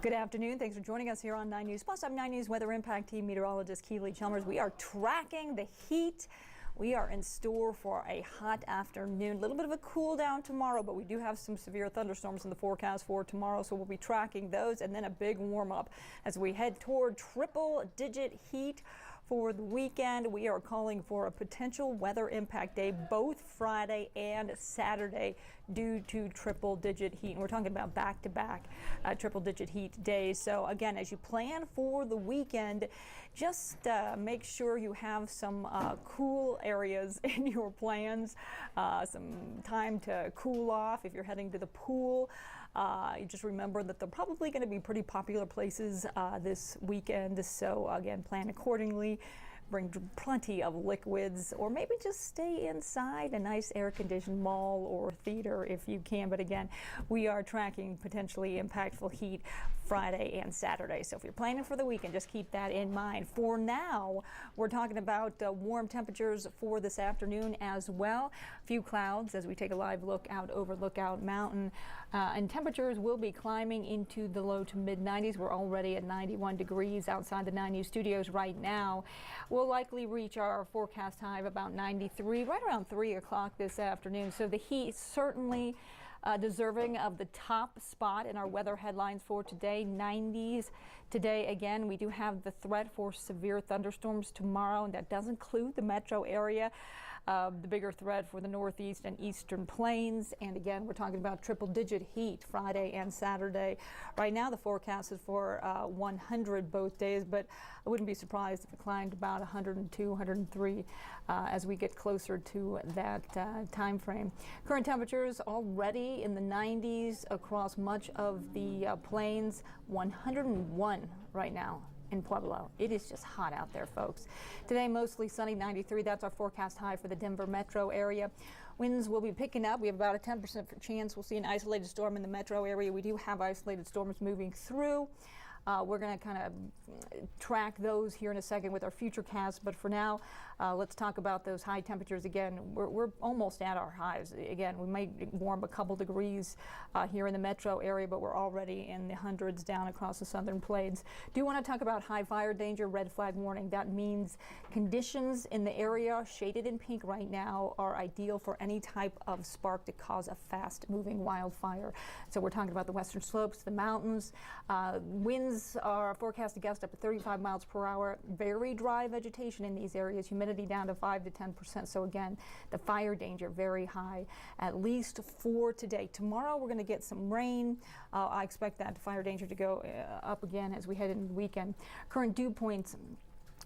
Good afternoon. Thanks for joining us here on 9 News. Plus, I'm 9 News Weather Impact Team Meteorologist Keely Chalmers. We are tracking the heat. We are in store for a hot afternoon. A little bit of a cool down tomorrow, but we do have some severe thunderstorms in the forecast for tomorrow, so we'll be tracking those, and then a big warm up as we head toward triple-digit heat for the weekend. We are calling for a potential weather impact day both Friday and Saturday due to triple-digit heat. And we're talking about back-to-back triple-digit heat days. So again, as you plan for the weekend, just make sure you have some cool areas in your plans, some time to cool off if you're heading to the pool. You just remember that they're probably going to be pretty popular places this weekend. So again, plan accordingly. Bring plenty of liquids, or maybe just stay inside a nice air-conditioned mall or theater if you can. But again, we are tracking potentially impactful heat Friday and Saturday. So if you're planning for the weekend, just keep that in mind. For now, we're talking about warm temperatures for this afternoon as well. A few clouds as we take a live look out over Lookout Mountain. And temperatures will be climbing into the low to mid 90s. We're already at 91 degrees outside the 9 News studios right now. We'll likely reach our forecast high of about 93 right around 3 o'clock this afternoon. So the heat certainly deserving of the top spot in our weather headlines for today. 90s today. Again, we do have the threat for severe thunderstorms tomorrow, and that does include the metro area. The bigger threat for the northeast and eastern plains. And again, we're talking about triple-digit heat Friday and Saturday. Right now, the forecast is for 100 both days, but I wouldn't be surprised if it climbed about 102, 103 as we get closer to that time frame. Current temperatures already in the 90s across much of the plains. 101 right now in Pueblo. It is just hot out there, folks. Today, mostly sunny, 93. That's our forecast high for the Denver metro area. Winds will be picking up. We have about a 10% chance we'll see an isolated storm in the metro area. We do have isolated storms moving through. We're going to kind of track those here in a second with our future casts, but for now, let's talk about those high temperatures again. We're almost at our highs. Again, we might warm a couple degrees here in the metro area, but we're already in the hundreds down across the southern plains. Do want to talk about high fire danger, red flag warning. That means conditions in the area shaded in pink right now are ideal for any type of spark to cause a fast moving wildfire. So we're talking about the western slopes, the mountains, winds are forecast to gust up to 35 miles per hour. Very dry vegetation in these areas. Humidity down to 5 to 10%. So again, the fire danger very high, at least for today. Tomorrow we're going to get some rain. I expect that fire danger to go up again as we head into the weekend. Current dew points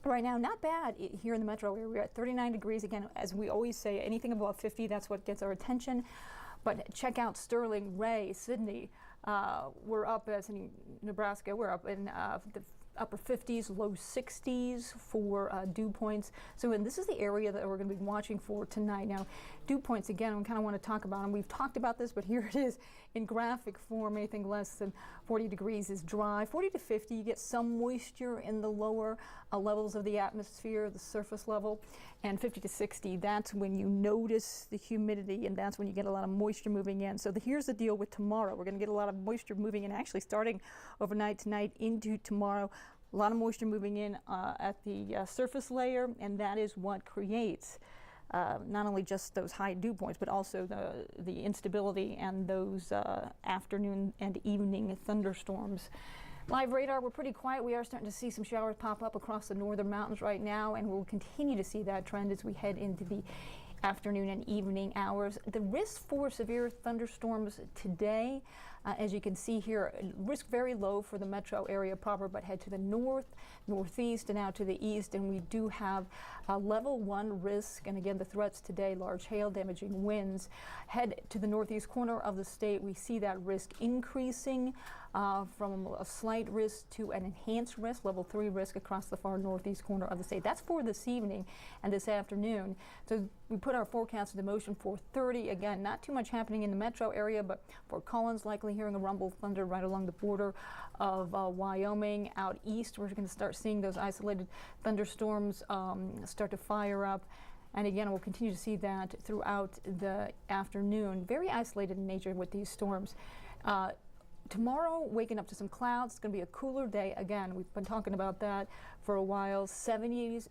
right now, not bad here in the metro area. We're at 39 degrees. Again, as we always say, anything above 50, that's what gets our attention. But check out Sterling, Ray, Sydney. We're up as in Nebraska. We're up in the upper 50s, low 60s for dew points. So and this is the area that we're going to be watching for tonight. Now, dew points, again, I kind of want to talk about them. We've talked about this, but here it is in graphic form. Anything less than 40 degrees is dry. 40 to 50, you get some moisture in the lower levels of the atmosphere, the surface level. And 50 to 60, that's when you notice the humidity, and that's when you get a lot of moisture moving in. So here's the deal with tomorrow. We're going to get a lot of moisture moving in, actually starting overnight tonight into tomorrow. A lot of moisture moving in at the surface layer, and that is what creates not only just those high dew points, but also the instability and those afternoon and evening thunderstorms. Live radar, we're pretty quiet. We are starting to see some showers pop up across the northern mountains right now, and we'll continue to see that trend as we head into the afternoon and evening hours. The risk for severe thunderstorms today, as you can see here, risk very low for the metro area proper, but head to the north, northeast, and out to the east, and we do have a level 1 risk. And again, the threats today: large hail, damaging winds. Head to the northeast corner of the state, we see that risk increasing from a slight risk to an enhanced risk, level 3 risk across the far northeast corner of the state. That's for this evening and this afternoon. So we put our forecast into motion for 30. Again, not too much happening in the metro area, but Fort Collins likely hearing a rumble of thunder right along the border of Wyoming. Out east, we're going to start seeing those isolated thunderstorms start to fire up. And again, we'll continue to see that throughout the afternoon. Very isolated in nature with these storms. Tomorrow, waking up to some clouds. It's going to be a cooler day again. We've been talking about that for a while. 70s,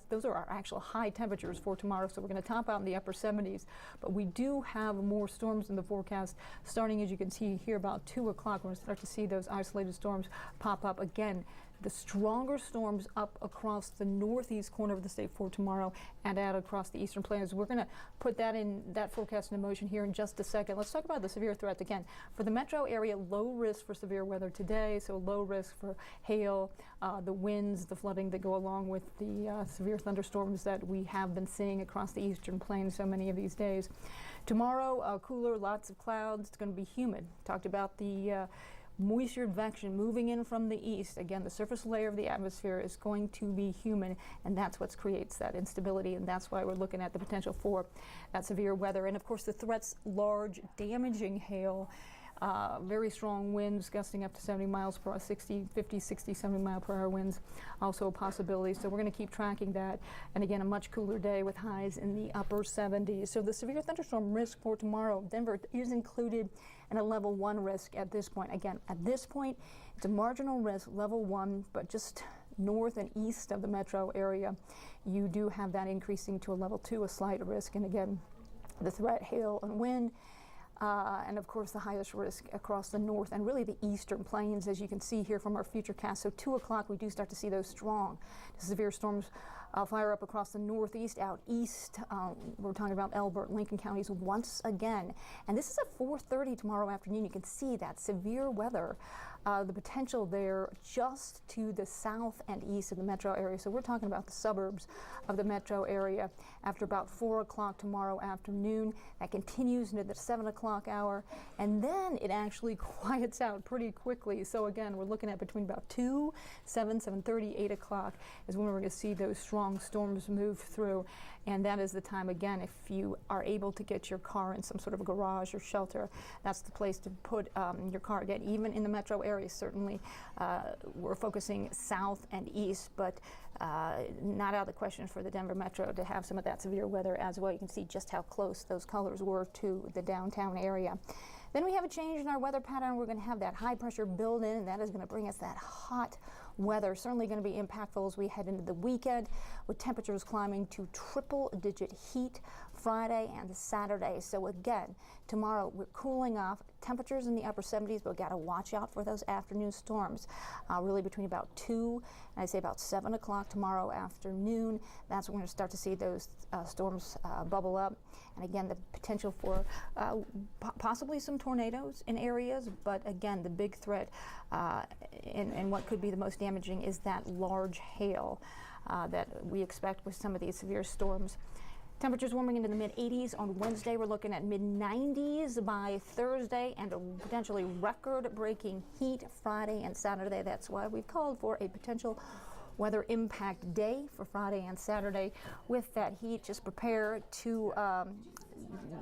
those are our actual high temperatures for tomorrow, so we're going to top out in the upper 70s. But we do have more storms in the forecast starting, as you can see here, about 2 o'clock. We're going to start to see those isolated storms pop up again. The stronger storms up across the northeast corner of the state for tomorrow and out across the eastern plains. We're going to put that forecast in motion here in just a second. Let's talk about the severe threats again. For the metro area, low risk for severe weather today, so low risk for hail, the winds, the flooding that go along with the severe thunderstorms that we have been seeing across the eastern plains so many of these days. Tomorrow, cooler, lots of clouds. It's going to be humid. Talked about the moisture advection moving in from the east. Again, the surface layer of the atmosphere is going to be humid, and that's what creates that instability, and that's why we're looking at the potential for that severe weather. And of course, the threats: large, damaging hail, very strong winds gusting up to 70 miles per hour, 50, 60, 70 mile per hour winds, also a possibility. So we're going to keep tracking that. And again, a much cooler day with highs in the upper 70s. So the severe thunderstorm risk for tomorrow, Denver is included in a level 1 risk at this point. Again, at this point, it's a marginal risk, level 1, but just north and east of the metro area, you do have that increasing to a level 2, a slight risk. And again, the threat, hail and wind, and of course the highest risk across the north and really the eastern plains, as you can see here from our futurecast. So 2 o'clock, we do start to see those strong severe storms fire up across the northeast, out east. We're talking about Elbert, Lincoln counties once again. And this is at 4:30 tomorrow afternoon. You can see that severe weather, the potential there just to the south and east of the metro area. So we're talking about the suburbs of the metro area after about 4 o'clock tomorrow afternoon. That continues into the 7 o'clock hour, and then it actually quiets out pretty quickly. So again, we're looking at between about 2, 7, 7:30, 8 o'clock is when we're going to see those strong storms move through. And that is the time, again, if you are able to get your car in some sort of a garage or shelter, that's the place to put your car. Again, even in the metro area, certainly we're focusing south and east, but not out of the question for the Denver metro to have some of that severe weather as well. You can see just how close those colors were to the downtown area. Then we have a change in our weather pattern. We're going to have that high pressure build in, and that is going to bring us that hot weather. Certainly going to be impactful as we head into the weekend, with temperatures climbing to triple-digit heat Friday and Saturday. So again, tomorrow we're cooling off. Temperatures in the upper 70s, but we've got to watch out for those afternoon storms, really between about 2 and I'd say about 7 o'clock tomorrow afternoon. That's when we're going to start to see those storms bubble up. And again, the potential for possibly some tornadoes in areas, but again, the big threat and what could be the most damaging is that large hail that we expect with some of these severe storms. Temperatures warming into the mid-80s on Wednesday. We're looking at mid-90s by Thursday, and a potentially record-breaking heat Friday and Saturday. That's why we've called for a potential weather impact day for Friday and Saturday. With that heat, just prepare to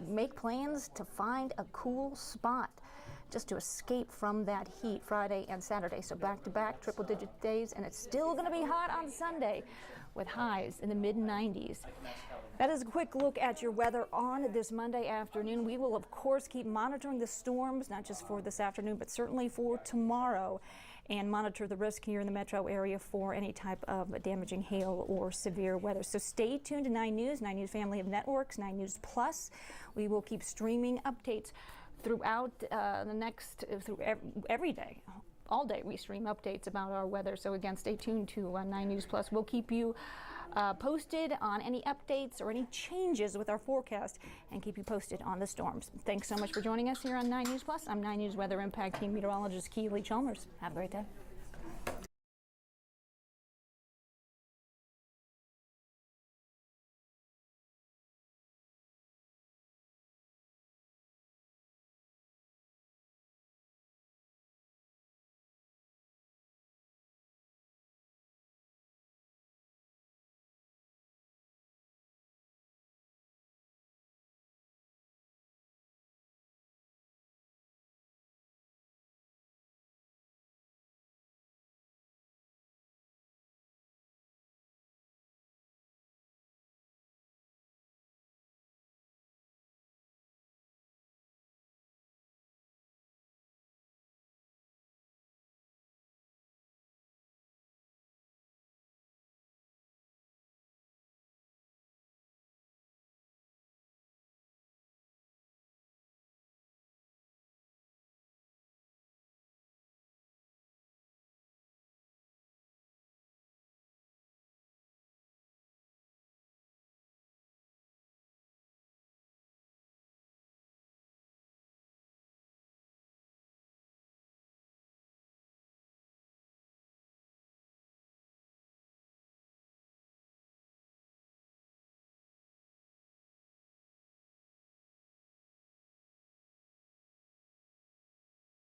make plans to find a cool spot just to escape from that heat Friday and Saturday. So back-to-back triple-digit days, and it's still going to be hot on Sunday with highs in the mid-90s. That is a quick look at your weather on this Monday afternoon. We will, of course, keep monitoring the storms, not just for this afternoon, but certainly for tomorrow, and monitor the risk here in the metro area for any type of damaging hail or severe weather. So stay tuned to 9 News, 9 News family of networks, 9 News Plus. We will keep streaming updates throughout every day. All day we stream updates about our weather. So again, stay tuned to 9 News Plus. We'll keep you posted on any updates or any changes with our forecast and keep you posted on the storms. Thanks so much for joining us here on 9 News Plus. I'm 9 News Weather Impact Team Meteorologist Keely Chalmers. Have a great day.